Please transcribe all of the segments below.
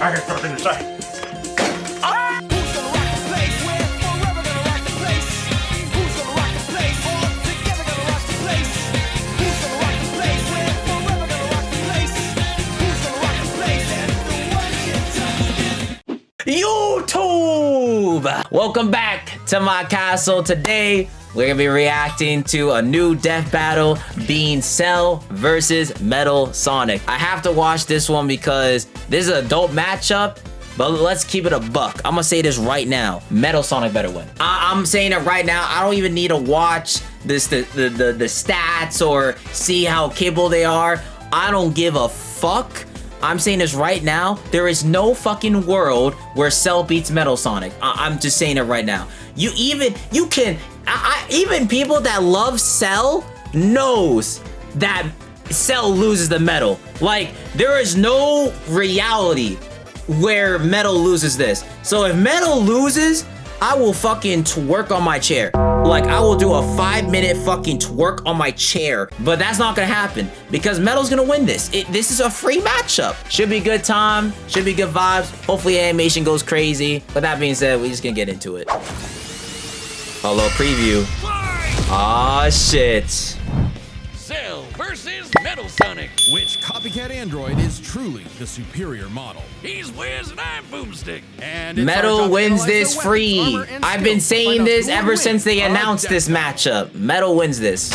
I got something to say. YouTube! Welcome back to my castle. Today, we're gonna be reacting to a new death battle being Cell versus Metal Sonic. I have to watch this one because this is a dope matchup, but let's keep it a buck. I'm gonna say this right now. Metal Sonic better win. I'm saying it right now. I don't even need to watch this, the stats or see how capable they are. I don't give a fuck. I'm saying this right now. There is no fucking world where Cell beats Metal Sonic. I'm just saying it right now. Even people that love Cell knows that Cell loses the Metal. Like, there is no reality where Metal loses this. So if Metal loses, I will fucking twerk on my chair. Like, I will do a 5-minute fucking twerk on my chair. But that's not gonna happen because Metal's gonna win this. This is a free matchup. Should be good time, should be good vibes. Hopefully animation goes crazy. With that being said, we just gonna get into it. A little preview. Aw, shit. Cell versus Metal Sonic. Which copycat android is truly the superior model? He's Wiz and I'm Boomstick. And Metal wins this free. I've been saying this ever since they announced this matchup. Metal wins this.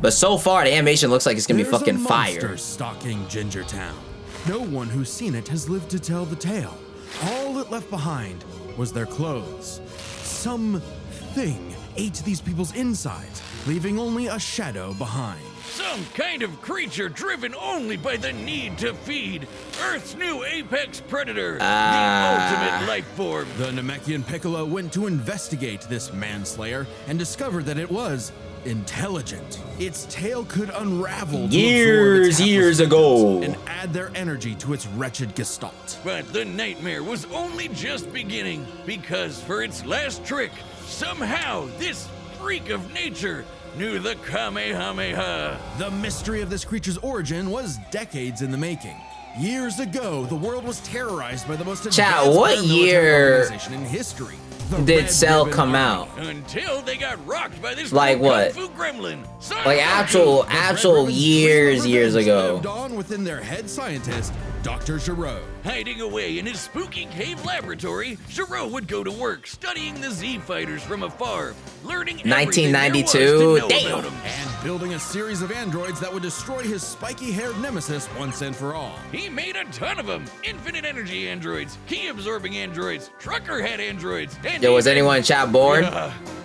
But so far, the animation looks like it's gonna be fucking fire. Stalking Gingertown. No one who's seen it has lived to tell the tale. All it left behind was their clothes. Something ate these people's insides, leaving only a shadow behind. Some kind of creature driven only by the need to feed. Earth's new apex predator, the ultimate life form. The Namekian Piccolo went to investigate this manslayer and discovered that it was intelligent. Its tail could unravel years ago and add their energy to its wretched gestalt. But the nightmare was only just beginning, because for its last trick, somehow this freak of nature knew the Kamehameha. The mystery of this creature's origin was decades in the making. Years ago, the world was terrorized by the most advanced what year organization in history. did Cell come out? Until they got rocked by this like what? Kung Fu gremlin. Like actual years ago. Lived on within their head scientist, Dr. Giraud. Hiding away in his spooky cave laboratory, Giraud would go to work studying the Z fighters from afar, learning 1992. Damn. And building a series of androids that would destroy his spiky-haired nemesis once and for all. He made a ton of them. Infinite energy androids, key-absorbing androids, trucker head androids, and yo, was anyone in chat bored?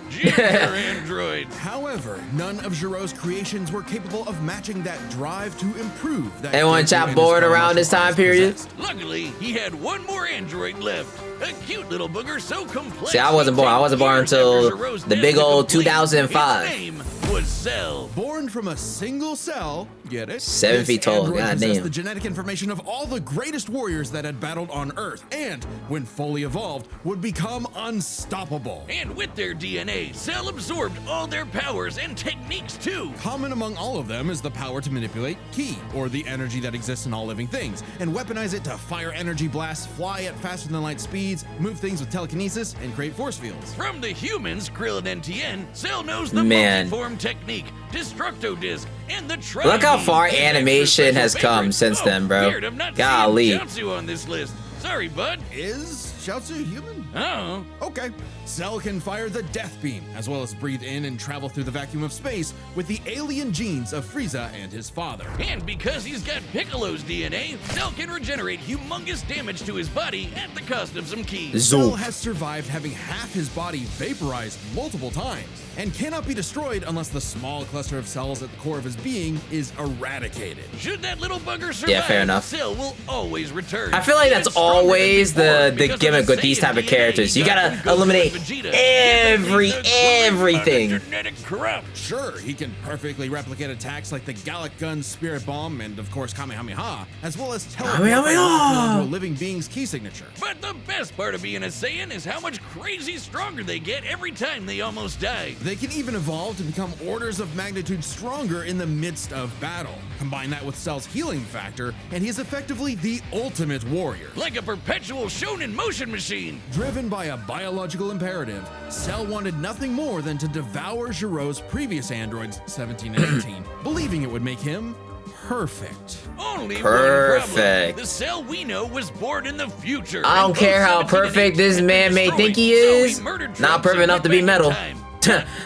Ginger androids. However, none of Giraud's creations were capable of matching that drive to improve. Anyone in chat bored around this time period? Luckily, he had one more android left. A cute little booger so complex. See, I wasn't born. I wasn't born until the big old 2005. His name was Cell. Born from a single cell, get it? 7 feet tall. Goddamn. The genetic information of all the greatest warriors that had battled on Earth, and when fully evolved, would become unstoppable. And with their DNA, Cell absorbed all their powers and techniques too. Common among all of them is the power to manipulate ki, or the energy that exists in all living things, and weaponize it to fire energy blasts, fly at faster than light speeds, move things with telekinesis, and create force fields. From the humans, Krillin and Tien, Cell knows the multiform technique, Destructo Disc, and the Look how far animation has come since then, bro. Weird, I'm not Golly. seeing Jiaozu on this list. Sorry, bud. Is Jiaozu human? Oh. Okay. Cell can fire the Death Beam, as well as breathe in and travel through the vacuum of space with the alien genes of Frieza and his father. And because he's got Piccolo's DNA, Cell can regenerate humongous damage to his body at the cost of some ki. Cell has survived having half his body vaporized multiple times, and cannot be destroyed unless the small cluster of cells at the core of his being is eradicated. Should that little bugger survive, yeah, fair enough. Cell will always return. I feel like that's always the gimmick gimmick with these type of characters. You gotta eliminate everything. Sure, he can perfectly replicate attacks like the Gallic Gun, Spirit Bomb, and of course Kamehameha, as well as teleport into a living being's key signature. But the best part of being a Saiyan is how much crazy stronger they get every time they almost die. They can even evolve to become orders of magnitude stronger in the midst of battle. Combine that with Cell's healing factor, and he is effectively the ultimate warrior. Like a perpetual shonen motion machine. Driven by a biological imperative, Cell wanted nothing more than to devour Giro's previous androids, 17 and 18, believing it would make him perfect. Only one problem. The Cell we know was born in the future. I don't care how perfect this man may think he is. Not perfect enough to be metal.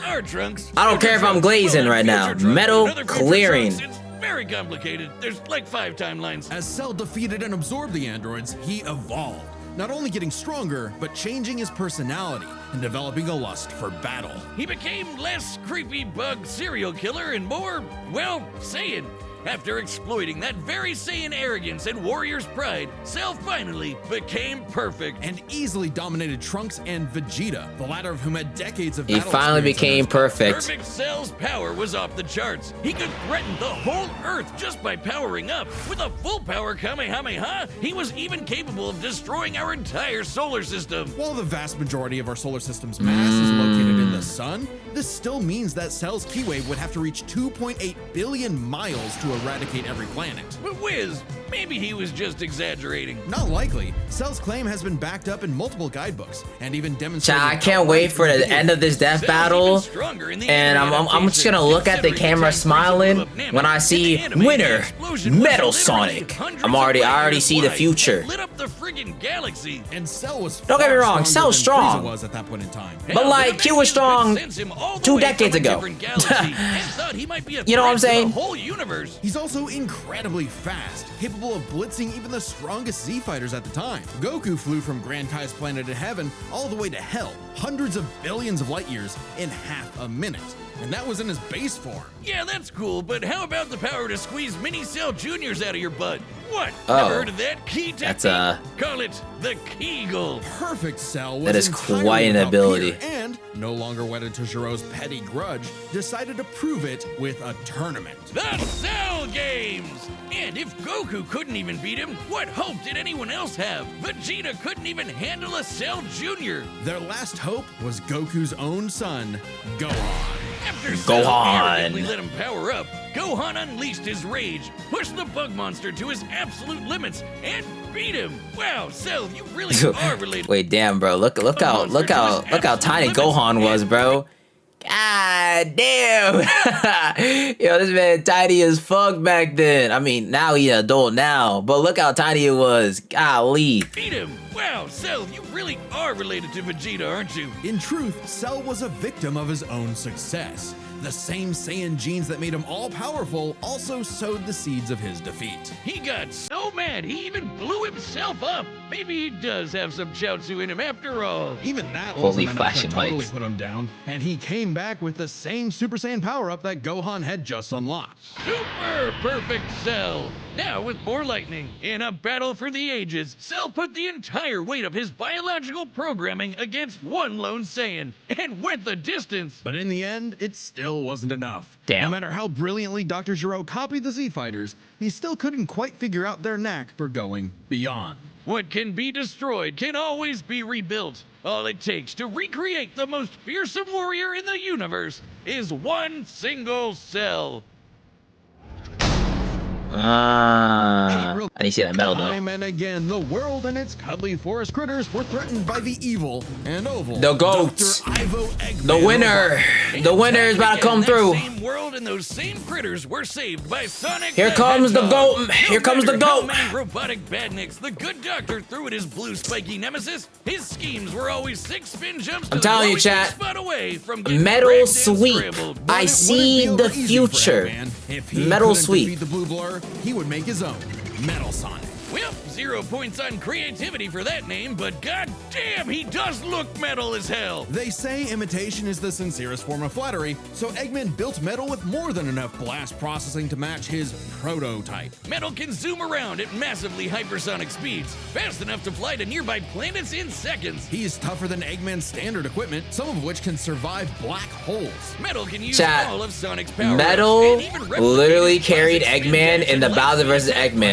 Our Trunks. I don't care if I'm glazing right now. Metal clearing. It's very complicated. There's like 5 timelines. As Cell defeated and absorbed the androids, he evolved. Not only getting stronger, but changing his personality and developing a lust for battle. He became less creepy bug serial killer and more, well, Saiyan. After exploiting that very Saiyan arrogance and warrior's pride, Cell finally became perfect. And easily dominated Trunks and Vegeta, the latter of whom had decades of He battle finally experience became perfect. Perfect Cell's power was off the charts. He could threaten the whole Earth just by powering up. With a full power Kamehameha, he was even capable of destroying our entire solar system. While the vast majority of our solar system's mass is located in the sun, this still means that Cell's Ki Wave would have to reach 2.8 billion miles to eradicate every planet. But Wiz, maybe he was just exaggerating. Not likely. Cell's claim has been backed up in multiple guidebooks and even demonstrated. I can't wait for the end of this death battle, and I'm just gonna look at the camera smiling when I see winner Metal Sonic. I already see the future. Lit up the friggin' galaxy. And Cell was Don't get me wrong, Cell's strong. Was at that point in time. But like he was strong 2 decades ago. You know what I'm saying? Whole universe. He's also incredibly fast, capable of blitzing even the strongest Z fighters at the time. Goku flew from Grand Kai's planet of heaven all the way to hell, hundreds of billions of light years in half a minute. And that was in his base form. Yeah, that's cool, but how about the power to squeeze mini Cell Juniors out of your butt? What? Oh, never heard of that? Key technique? That's Call it the Kegel. Perfect Cell was that is entirely quite an without ability. peer, and no longer wedded to Giro's petty grudge, decided to prove it with a tournament. The Cell Games! And if Goku couldn't even beat him, what hope did anyone else have? Vegeta couldn't even handle a Cell Jr. Their last hope was Goku's own son, Gohan. After Cell Gohan arrogantly let him power up, Gohan unleashed his rage, pushed the bug monster to his absolute limits, and beat him. Wow, Cell, you really are related. Wait, damn, bro. Look how tiny Gohan was, bro. God damn. Yo, this man tiny as fuck back then. I mean, now he an adult now, but look how tiny it was. Golly. Beat him. Wow, Cell, you really are related to Vegeta, aren't you? In truth, Cell was a victim of his own success. The same Saiyan genes that made him all-powerful also sowed the seeds of his defeat. He got so mad, he even blew himself up. Maybe he does have some Chaozu in him after all. Even that Holy wasn't enough to flashing totally lights. put him down, and he came back with the same Super Saiyan power-up that Gohan had just unlocked. Super perfect Cell. Now with more lightning. In a battle for the ages, Cell put the entire weight of his biological programming against one lone Saiyan and went the distance. But in the end, it still wasn't enough. Damn. No matter how brilliantly Dr. Gero copied the Z Fighters, he still couldn't quite figure out their knack for going beyond. What can be destroyed can always be rebuilt. All it takes to recreate the most fearsome warrior in the universe is one single Cell. I need to see that medal though. Time and again, the world and its cuddly forest critters were threatened by the evil and oval. The goats. Dr. Ivo Eggman The winner. The winner is about to come through. That same world and those same critters were saved by Sonic. Here comes the Hedgehog. goat. Here comes the matter how goat. many robotic badniks the good doctor threw at his blue spiky nemesis, his schemes were always 6 spin jumps. I'm telling you, lowest chat. spot away from getting Metal wrecked and sweep. scrambled. But I it wouldn't see be the over easy for future. Eggman. If he Metal couldn't sweep. defeat the blue blur, he would make his own Metal Sonic. Well, 0 points on creativity for that name, but goddamn, he does look metal as hell. They say imitation is the sincerest form of flattery, so Eggman built Metal with more than enough blast processing to match his prototype. Metal can zoom around at massively hypersonic speeds, fast enough to fly to nearby planets in seconds. He's tougher than Eggman's standard equipment, some of which can survive black holes. Metal can use Chat, all of Sonic's power. Metal literally carried Eggman in the Bowser vs. Eggman.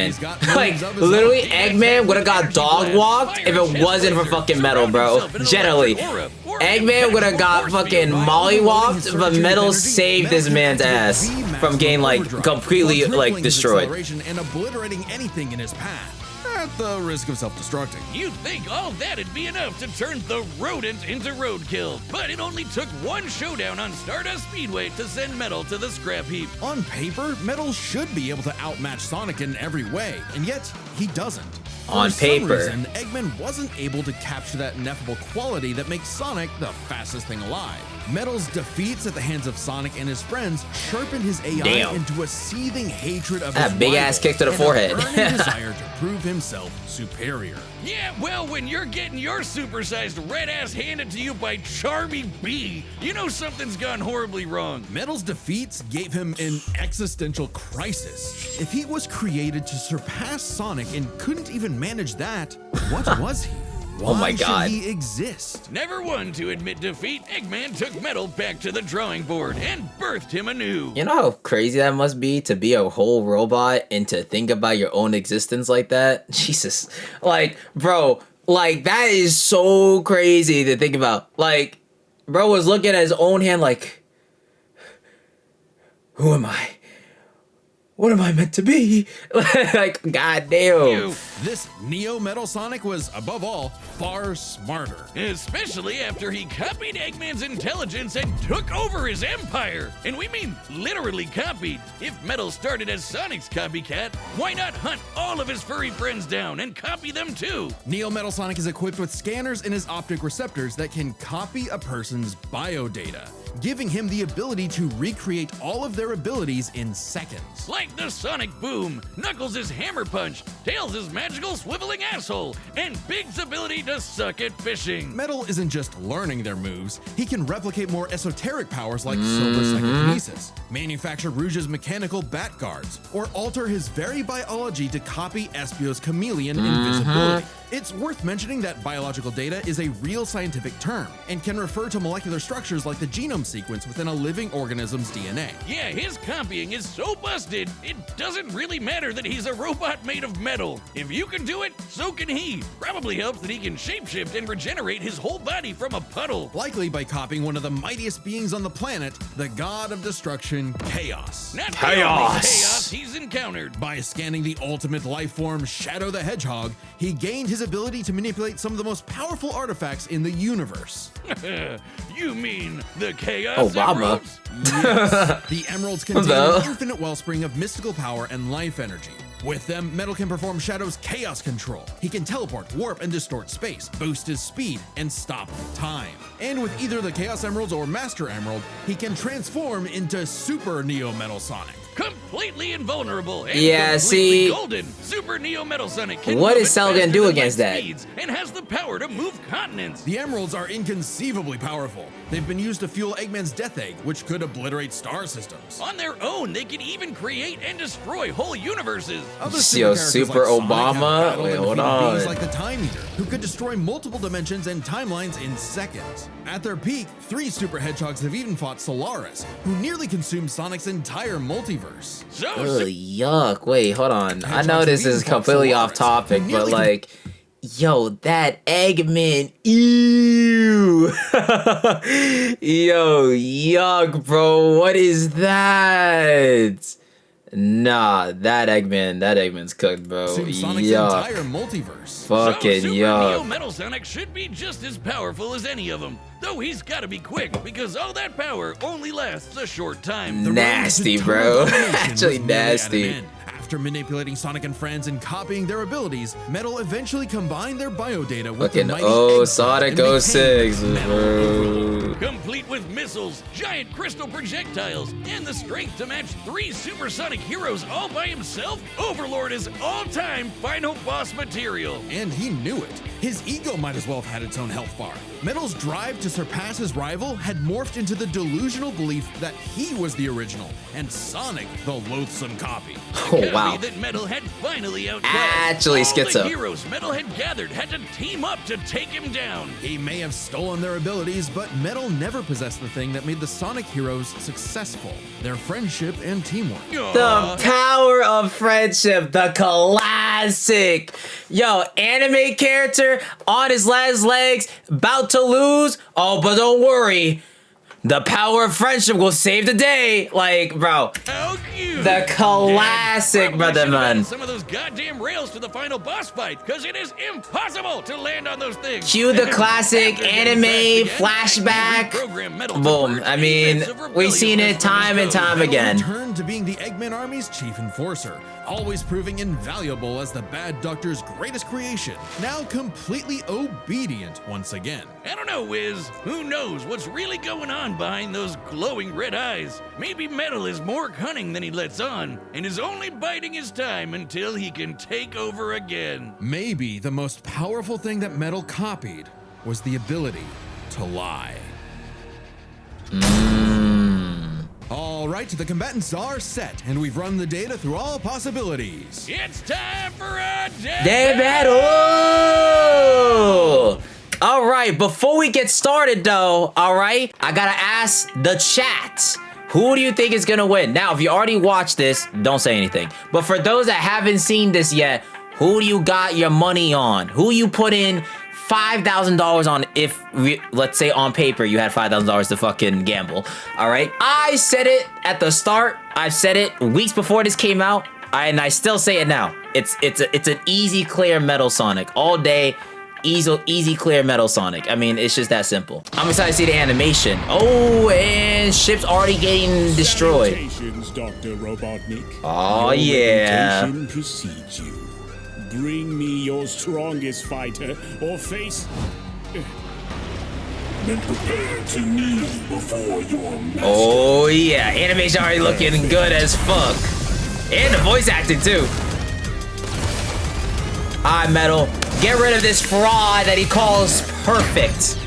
Like, literally, Eggman would have got dog walked if it wasn't for fucking Metal, bro. Generally, Eggman would have got fucking mollywopped, but Metal saved this man's ass from getting, like, completely, like, destroyed. And obliterating anything in his path, at the risk of self-destructing. You'd think all that'd be enough to turn the rodent into roadkill, but it only took one showdown on Stardust Speedway to send Metal to the scrap heap. On paper, Metal should be able to outmatch Sonic in every way, and yet he doesn't. On paper, for some reason, Eggman wasn't able to capture that ineffable quality that makes Sonic the fastest thing alive. Metal's defeats at the hands of Sonic and his friends sharpened his AI into a seething hatred of his big ass kick to the forehead. And a burning desire to prove himself superior. Yeah, well, when you're getting your supersized red ass handed to you by Charmy B, you know something's gone horribly wrong. Metal's defeats gave him an existential crisis. If he was created to surpass Sonic and couldn't even manage that, what was he? Why Oh my God. should he exist? Never one to admit defeat, Eggman took Metal back to the drawing board and birthed him anew. You know how crazy that must be to be a whole robot and to think about your own existence like that? Jesus. Like, bro, like, that is so crazy to think about. Like, bro was looking at his own hand like, who am I? What am I meant to be? Like, goddamn. This Neo Metal Sonic was, above all, far smarter. Especially after he copied Eggman's intelligence and took over his empire. And we mean literally copied. If Metal started as Sonic's copycat, why not hunt all of his furry friends down and copy them too? Neo Metal Sonic is equipped with scanners in his optic receptors that can copy a person's biodata, giving him the ability to recreate all of their abilities in seconds. Like the Sonic Boom, Knuckles' Hammer Punch, Tails' magical swiveling asshole, and Big's ability to suck at fishing. Metal isn't just learning their moves, he can replicate more esoteric powers like Silver Psychokinesis, manufacture Rouge's mechanical bat guards, or alter his very biology to copy Espio's chameleon invisibility. It's worth mentioning that biological data is a real scientific term and can refer to molecular structures like the genome sequence within a living organism's DNA. Yeah, his copying is so busted, it doesn't really matter that he's a robot made of metal. If you can do it, so can he. Probably helps that he can shapeshift and regenerate his whole body from a puddle. Likely by copying one of the mightiest beings on the planet, the god of destruction, Chaos. Not the only chaos he's encountered. By scanning the ultimate life form, Shadow the Hedgehog, he gained his ability to manipulate some of the most powerful artifacts in the universe. You mean the Chaos Obama. Emeralds? Yes, the emeralds contain Hello. an infinite wellspring of mystical power and life energy. With them, Metal can perform Shadow's chaos control. He can teleport, warp, and distort space, boost his speed, and stop time. And with either the Chaos Emeralds or Master Emerald, he can transform into Super Neo Metal Sonic. Completely invulnerable and Yeah, completely see- golden. Super Neo Metal Sonic can What move is at Cell gonna faster do than against light that? speeds and has the power to move continents. The emeralds are inconceivably powerful. They've been used to fuel Eggman's Death Egg, which could obliterate star systems. On their own, they can even create and destroy whole universes. Other Yo, characters Super like Sonic have Obama? battled Wait, and hold defeated beings on. like the Time Eater, who could destroy multiple dimensions and timelines in seconds. At their peak, 3 Super Hedgehogs have even fought Solaris, who nearly consumed Sonic's entire multiverse. So, Ugh, yuck. Wait, hold on. I Hedgehogs know have this even is fought completely off Solaris, topic, who but nearly like, yo, that Eggman, ew. Yo, yuck, bro. What is that? Nah, that Eggman's cooked, bro. consumed Sonic's Yuck. entire multiverse. Fucking Super Neo yuck. Metal Sonic should be just as powerful as any of them. Though he's gotta be quick, because all that power only lasts a short time. The road to Nasty, total bro. domination Actually was nearly at an nasty. end. After manipulating Sonic and friends and copying their abilities, Metal eventually combined their biodata with Fucking the mighty oh, Egg Sonic and became 06. Metal Overlord. Complete with missiles, giant crystal projectiles, and the strength to match 3 supersonic heroes all by himself, Overlord is all-time final boss material. And he knew it. His ego might as well have had its own health bar. Metal's drive to surpass his rival had morphed into the delusional belief that he was the original, and Sonic the loathsome copy. Oh, wow. That Metal had finally outclassed. Actually, All Schizo. the heroes Metal had gathered had to team up to take him down. He may have stolen their abilities, but Metal never possessed the thing that made the Sonic heroes successful: their friendship and teamwork. The power of friendship, the classic. Yo, anime character on his last legs, about to lose. Oh, but don't worry. The power of friendship will save the day. Like, bro. How cute. The classic, Probably brother should've man. added some of those goddamn rails to the final boss fight, because it is impossible to land on those things. Cue the classic After getting anime fast again, flashback. reprogram Metal to Boom. burst I mean, defensive we've seen it rebelliousness from time his and foes. time Metal again. returned to being the Eggman Army's chief enforcer, always proving invaluable as the Bad Doctor's greatest creation, now completely obedient once again. I don't know, Wiz. Who knows what's really going on behind those glowing red eyes? Maybe Metal is more cunning than he lets on, and is only biding his time until he can take over again. Maybe the most powerful thing that Metal copied was the ability to lie. All right, the combatants are set, and we've run the data through all possibilities. It's time for a Day battle! All right, before we get started though, all right, I gotta ask the chat. Who do you think is gonna win? Now, if you already watched this, don't say anything. But for those that haven't seen this yet, who do you got your money on? Who you put in $5,000 on if, let's say on paper, you had $5,000 to fucking gamble, all right? I said it at the start. I've said it weeks before this came out, and I still say it now. It's an easy, clear Metal Sonic. All day, easy, clear Metal Sonic. I mean, it's just that simple. I'm excited to see the animation. Oh, and ship's already getting destroyed. Salutations, Dr. Robotnik. Oh, Your yeah. reputation precedes you. Bring me your strongest fighter, or face. Then prepare to kneel before your master. Oh, yeah. Animation already looking good as fuck. And the voice acting, too. All right, Metal. Get rid of this fraud that he calls perfect.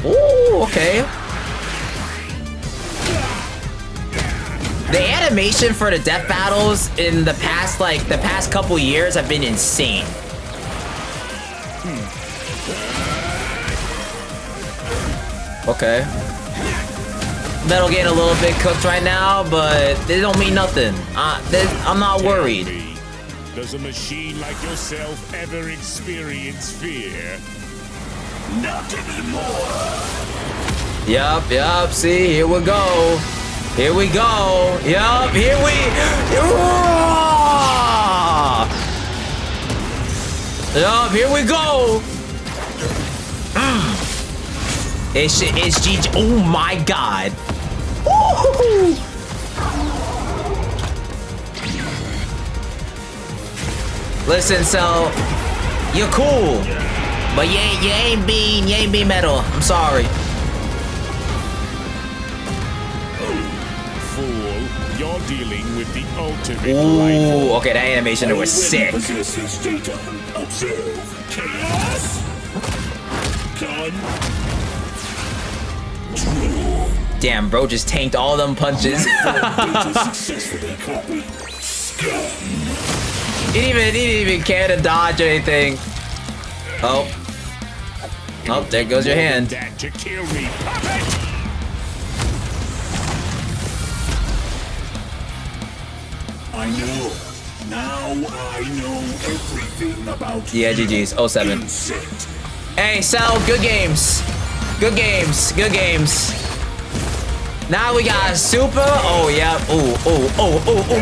Ooh, okay. The animation for the death battles in the past couple years have been insane. Okay. Metal getting a little bit cooked right now, but they don't mean nothing. I'm not worried. Does a machine like yourself ever experience fear? Not anymore. Yup, see, here we go. Here we go. Yup, here we... Yup, here we go. It's GG. Oh my god. Woo-hoo-hoo. Listen, so you're cool, but you ain't being Metal. I'm sorry. Fool, you're dealing with the ultimate Ooh, rifle. okay, that animation there was sick. Possesses data. Observe. Chaos. Done. Damn, bro just tanked all them punches. Data successfully copied. He didn't even care to dodge or anything. Oh, there goes your hand. That to kill me, puppet! I know. Now I know everything about Yeah, GG's. 07. insect. Hey, Cell, good games. Good games. Now we got Super. Oh, yeah. Oh.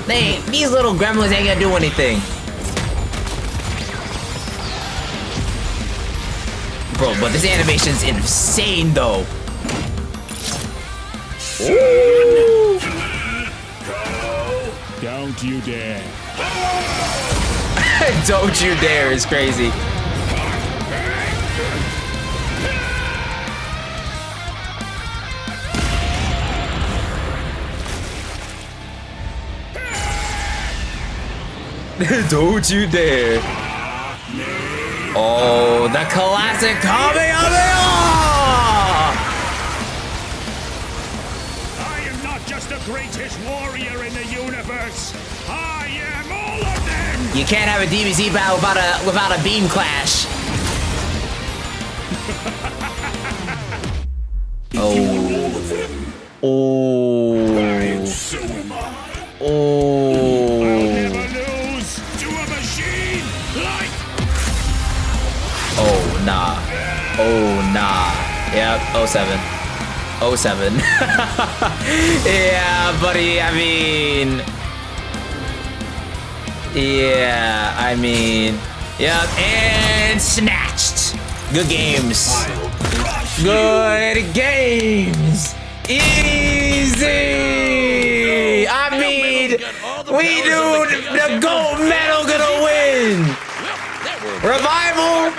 Me. These little gremlins ain't gonna do anything. Bro, but this animation's insane, though. Don't you dare. Don't you dare is crazy. Don't you dare. Oh, the classic Kamehameha! I am not just the greatest warrior in the universe. I am all of them. You can't have a DBZ battle without a beam clash. Oh. So am I. Oh. I'll never lose to a machine like. Oh, nah. Oh, nah. Yep, 07. 07. Yeah, buddy, I mean... Yeah, I mean... Yep, and snatched. Good games. Good games. Easy. I mean, we do the gold medal gonna win. Revival.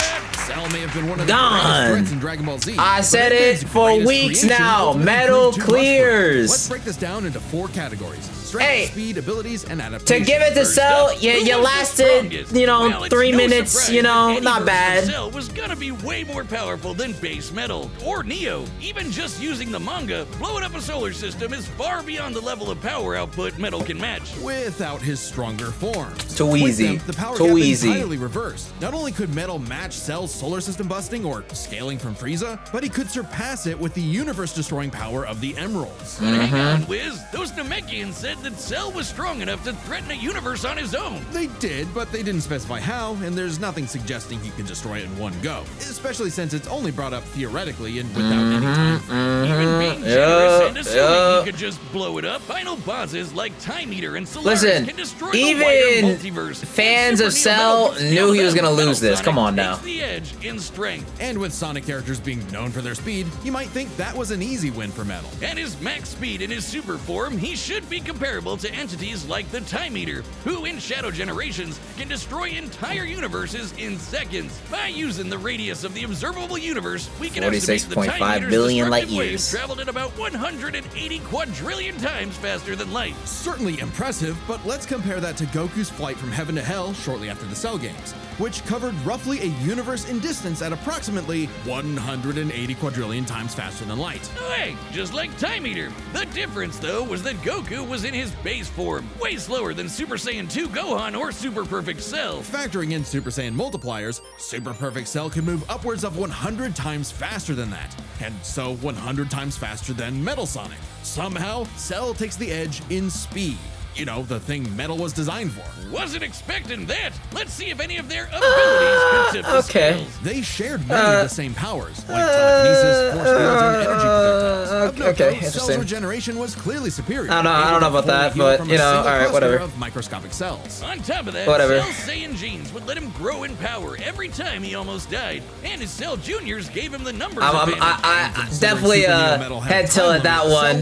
Cell may have been one of the Gone. greatest threats in Dragon Ball Z. I said but it Eggman's for greatest weeks creation now. ultimately Metal proved too much for him. clears. Let's break this down into 4 categories: strength, Hey, speed, abilities, and To adaptation. give it to Cell, you lasted, you know, Well, it's 3 no minutes, surprise you know, that any not version of bad. Cell was gonna be way more powerful than base Metal or Neo. Even just using the manga, blowing up a solar system is far beyond the level of power output Metal can match. Without his stronger forms. Too With easy. them, the power Too gap easy. entirely reversed. Not only could Metal match Cell's solar system busting or scaling from Frieza, but he could surpass it with the universe-destroying power of the Emeralds. But hang on, Wiz. Those Namekians said that Cell was strong enough to threaten a universe on his own. They did, but they didn't specify how, and there's nothing suggesting he can destroy it in one go. Especially since it's only brought up theoretically and without any time. Even being generous and assuming yeah. he could just blow it up, final bosses like Time Eater and Solaris Listen, can destroy the even wider multiverse. fans And of Super Neo Cell Metal can knew scale he was back. gonna lose Metal this. Sonic Come on takes now. the edge in strength. And with Sonic characters being known for their speed, you might think that was an easy win for Metal. At his max speed in his super form, he should be comparable to entities like the Time Eater, who in Shadow Generations can destroy entire universes in seconds. By using the radius of the observable universe, we can estimate the 46.5 Time Eater's billion light destructive waves years. traveled at about 180 quadrillion times faster than light. Certainly impressive, but let's compare that to Goku's flight from heaven to hell shortly after the Cell games, which covered roughly a universe in distance at approximately 180 quadrillion times faster than light. Hey, just like Time Eater. The difference, though, was that Goku was in his base form, way slower than Super Saiyan 2 Gohan or Super Perfect Cell. Factoring in Super Saiyan multipliers, Super Perfect Cell can move upwards of 100 times faster than that, and so 100 times faster than Metal Sonic. Somehow, Cell takes the edge in speed. You know, the thing Metal was designed for. Wasn't expecting that. Let's see if any of their abilities can tip the okay. scales. They shared many of the same powers, like telekinesis, force fields, and energy projectiles. Of note, okay, though, Cell's interesting. regeneration was clearly superior. I don't know able to about fully that, heal but, from you a know, single all right, cluster whatever. Of microscopic cells. On top of that, Whatever. Cell's Saiyan genes would let him grow in power every time he almost died, and his Cell Juniors gave him the numbers advantage. I definitely head tilted that one.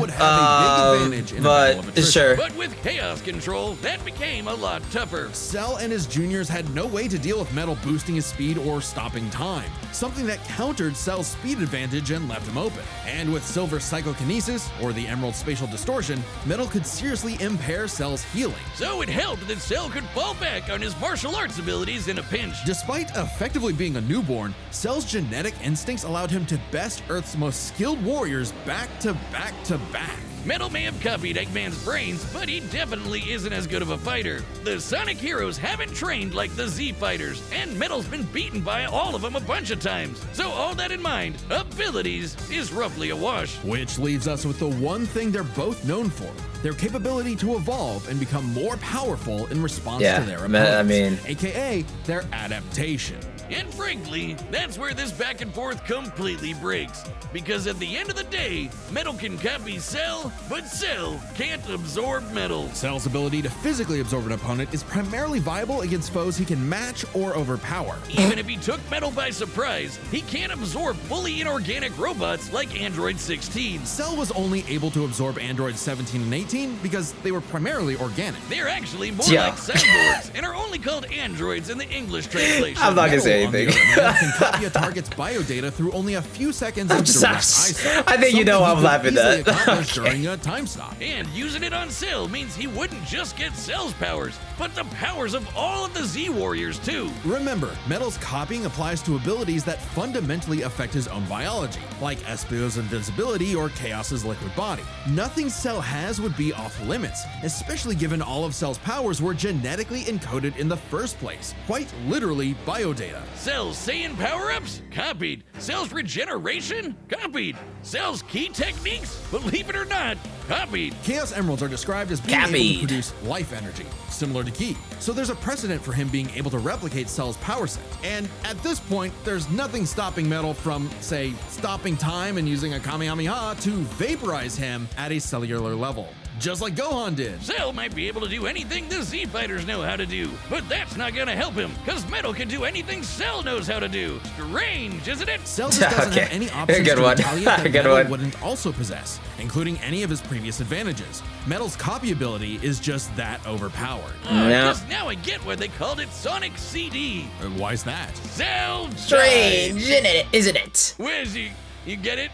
But sure. But with Chaos Control, that became a lot tougher. Cell and his juniors had no way to deal with Metal boosting his speed or stopping time, something that countered Cell's speed advantage and left him open. And with Silver's psychokinesis, or the Emerald spatial distortion, Metal could seriously impair Cell's healing. So it helped that Cell could fall back on his martial arts abilities in a pinch. Despite effectively being a newborn, Cell's genetic instincts allowed him to best Earth's most skilled warriors back to back to back. Metal may have copied Eggman's brains, but he definitely isn't as good of a fighter. The Sonic heroes haven't trained like the Z fighters, and Metal's been beaten by all of them a bunch of times. So all that in mind, abilities is roughly a wash. Which leaves us with the one thing they're both known for, their capability to evolve and become more powerful in response Yeah, to their I opponents, mean- aka their adaptation. And frankly, that's where this back and forth completely breaks. Because at the end of the day, Metal can copy Cell, Cell, but Cell can't absorb metal. Cell's ability to physically absorb an opponent is primarily viable against foes he can match or overpower. Even if he took metal by surprise, he can't absorb fully inorganic robots like Android 16. Cell was only able to absorb Androids 17 and 18 because they were primarily organic. They're actually more Yeah. like cyborgs and are only called androids in the English translation. I'm not gonna say Metal, on anything. the other hand, can copy a target's biodata through only a few seconds of direct eyesight. I think you know Something I'm he laughing could easily at. accomplish Okay. during a time stop. And using it on Cell means he wouldn't just get Cell's powers, but the powers of all of the Z Warriors too. Remember, Metal's copying applies to abilities that fundamentally affect his own biology, like Espio's invincibility or Chaos's liquid body. Nothing Cell has would be off limits, especially given all of Cell's powers were genetically encoded in the first place. Quite literally, biodata. Cell's Saiyan power-ups? Copied. Cell's regeneration? Copied. Cell's key techniques? Believe it or not, copied. Chaos Emeralds are described as being able Copied. to produce life energy, similar to Ki. So there's a precedent for him being able to replicate Cell's power set. And at this point, there's nothing stopping Metal from, say, stopping time and using a Kamehameha to vaporize him at a cellular level. Just like Gohan did. Cell might be able to do anything the Z Fighters know how to do, but that's not gonna help him, cause Metal can do anything Cell knows how to do. Strange, isn't it? Cell just doesn't Okay. have any options Good to one. retaliate that Good Metal one. wouldn't also possess, including any of his previous advantages. Metal's copy ability is just that overpowered. Yeah. Cause now I get why they called it Sonic CD. Why's that? Cell Strange, died. isn't it? Wiz, you get it?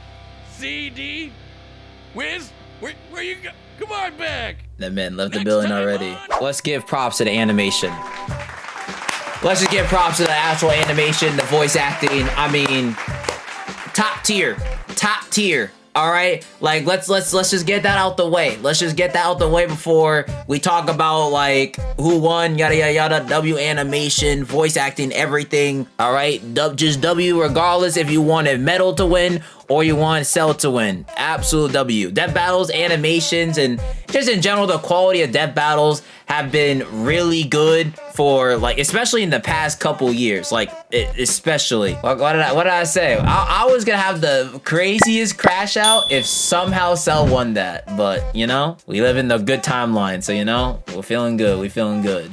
CD? Wiz, where you go? Come on back. That man left the Next building time already. on- Let's give props to the animation. Let's just give props to the actual animation, the voice acting. I mean, top tier, top tier. All right, like let's just get that out the way. Let's just get that out the way before we talk about like who won, yada yada yada. W animation, voice acting, everything. All right, just W regardless if you wanted Metal to win or you want Cell to win. Absolute W. Death battles, animations, and just in general, the quality of death battles have been really good for like, especially in the past couple years. Like, especially. What did I say? I was gonna have the craziest crash out if somehow Cell won that. But you know, we live in the good timeline, so you know, we're feeling good. We feeling good.